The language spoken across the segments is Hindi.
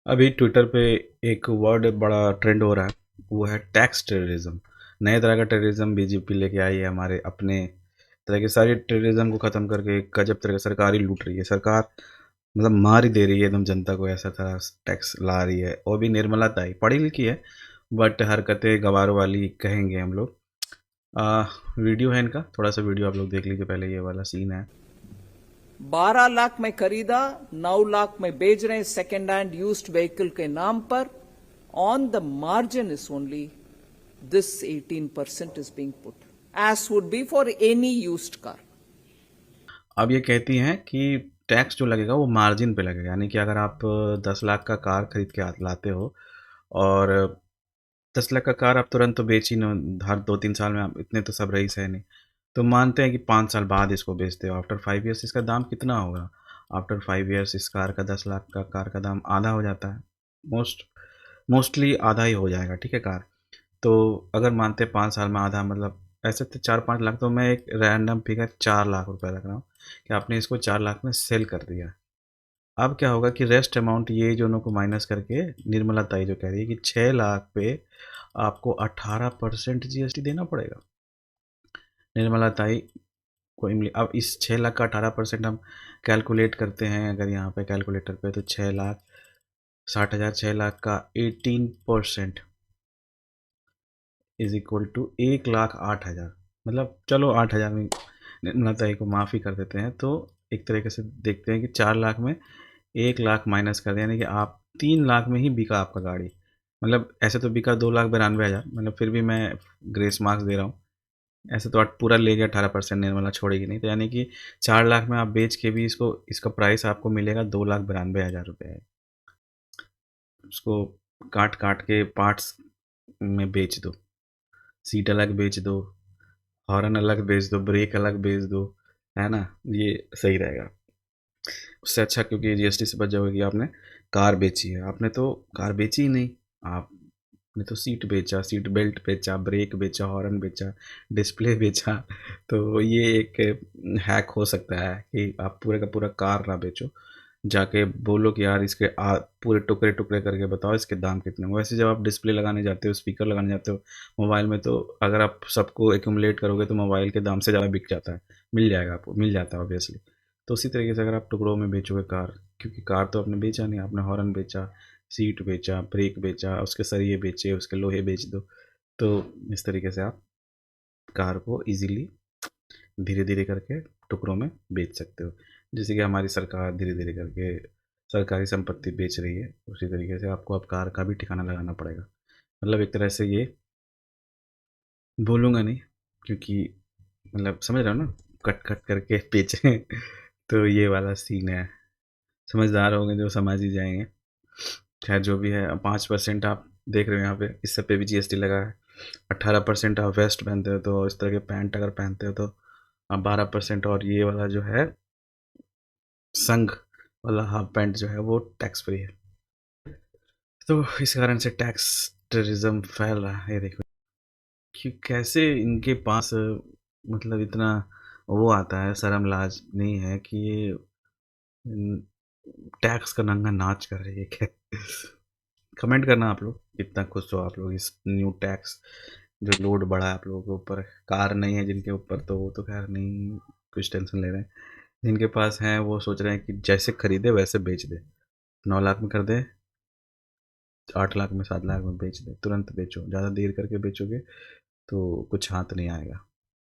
अभी ट्विटर पे एक वर्ड बड़ा ट्रेंड हो रहा है, वो है टैक्स टेररिज्म। नए तरह का टेररिज्म बीजेपी लेके आई है, हमारे अपने तरह के सारे टेररिज्म को ख़त्म करके एक गजब तरह की सरकार ही लूट रही है। सरकार मतलब मार ही दे रही है एकदम जनता को, ऐसा तरह टैक्स ला रही है। और भी निर्मला ताई पढ़ी लिखी है, बट हरकतें गवार वाली कहेंगे हम लोग। वीडियो है इनका, थोड़ा सा वीडियो आप लोग देख लीजिए। पहले ये वाला सीन है। 12 लाख में खरीदा, 9 लाख में बेच रहे हैं सेकेंड हैंड यूज्ड व्हीकल के नाम पर. On the margin is only this 18% is being put, as would be for any used car. अब ये कहती हैं कि टैक्स जो लगेगा वो मार्जिन पे लगेगा, यानी कि अगर आप 10 लाख का कार खरीद के लाते हो और 10 लाख का कार आप तुरंत तो बेच ही न, हर 2-3 साल में आप इतने तो सब रईस है नहीं, तो मानते हैं कि 5 साल बाद इसको बेचते हो। आफ्टर 5 ईयर्स इसका दाम कितना होगा? आफ्टर 5 ईयर्स इस कार का 10 लाख का कार का दाम आधा हो जाता है। मोस्टली आधा ही हो जाएगा, ठीक है कार। तो अगर मानते हैं 5 साल में आधा, मतलब ऐसे तो 4-5 लाख, तो मैं एक रैंडम फिगर 4 लाख रुपए रख रहा हूँ कि आपने इसको 4 लाख में सेल कर दिया। अब क्या होगा कि रेस्ट अमाउंट ये जो उनको माइनस करके निर्मला ताई जो कह रही है कि 6 लाख पे आपको 18% जीएसटी देना पड़ेगा। निर्मला ताई को इमली, अब इस 6 लाख का 18% हम कैलकुलेट करते हैं अगर यहाँ पे कैलकुलेटर पे, तो 6,60,000, 6 लाख का 18% इज इक्वल टू 1,08,000। मतलब चलो 8,000 में निर्मला ताई को माफ़ी कर देते हैं। तो एक तरीके से देखते हैं कि 4 लाख में 1 लाख माइनस कर दें, यानी कि आप 3 लाख में ही बिका आपका गाड़ी। मतलब ऐसे तो बिका 2,92,000, मतलब फिर भी मैं ग्रेस मार्क्स दे रहा हूँ। ऐसे तो पूरा ले गया 18%, निर्मला छोड़ेगी नहीं, तो यानी कि 4 लाख में आप बेच के भी इसको, इसका प्राइस आपको मिलेगा 2,92,000 रुपये। उसको काट काट के पार्ट्स में बेच दो, सीट अलग बेच दो, हॉर्न अलग बेच दो, ब्रेक अलग बेच दो, है ना? ये सही रहेगा। उससे अच्छा, क्योंकि जीएसटी से बच जाओगे कि आपने कार बेची है। आपने तो कार बेची ही नहीं, आपने तो सीट बेचा, सीट बेल्ट बेचा, ब्रेक बेचा, हॉर्न बेचा, डिस्प्ले बेचा। तो ये एक हैक हो सकता है कि आप पूरे का पूरा कार ना बेचो, जाके बोलो कि यार इसके पूरे टुकड़े टुकड़े करके बताओ इसके दाम कितने होंगे। वैसे जब आप डिस्प्ले लगाने जाते हो, स्पीकर लगाने जाते हो मोबाइल में, तो अगर आप सबको एक्यूमुलेट करोगे तो मोबाइल के दाम से ज़्यादा बिक जाता है। मिल जाएगा आपको, मिल जाता है ऑब्वियसली। तो उसी तरीके से अगर आप टुकड़ों में बेचोगे कार, क्योंकि कार तो आपने बेचा नहीं, आपने हॉर्न बेचा, सीट बेचा, ब्रेक बेचा, उसके सरिये बेचे, उसके लोहे बेच दो। तो इस तरीके से आप कार को इजीली धीरे धीरे करके टुकड़ों में बेच सकते हो। जैसे कि हमारी सरकार धीरे धीरे करके सरकारी संपत्ति बेच रही है, उसी तरीके से आपको अब कार का भी ठिकाना लगाना पड़ेगा। मतलब एक तरह से ये बोलूँगा नहीं, क्योंकि मतलब समझ रहे हो ना, कट कट करके बेचें। तो ये वाला सीन है। समझदार होंगे जो समझ ही जाएंगे। खैर जो भी है, 5% आप देख रहे हो यहाँ पे, इस सब पे भी जीएसटी लगा है। 18% आप वेस्ट पहनते हो, तो इस तरह के पैंट अगर पहनते हो तो आप 12%, और ये वाला जो है संघ वाला हाफ पैंट जो है वो टैक्स फ्री है। तो इस कारण से टैक्स टेररिज्म फैल रहा है। ये देखो कि कैसे इनके पास मतलब इतना वो आता है, शर्म लाज नहीं है कि ये टैक्स का नंगा नाच कर रही है क्या। कमेंट करना आप लोग, कितना खुश हो आप लोग इस न्यू टैक्स जो लोड बढ़ा है आप लोगों के ऊपर। कार नहीं है जिनके ऊपर, तो वो तो खैर नहीं कुछ टेंशन ले रहे हैं। जिनके पास हैं वो सोच रहे हैं कि जैसे खरीदे वैसे बेच दे। 9 लाख में कर दे, 8 लाख में, 7 लाख में बेच दे, तुरंत बेचो। ज़्यादा देर करके बेचोगे तो कुछ हाथ नहीं आएगा।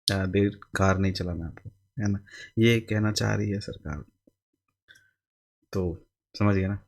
ज़्यादा देर कार नहीं चलाना आपको, है ना? ये कहना चाह रही है सरकार। तो समझ गए ना?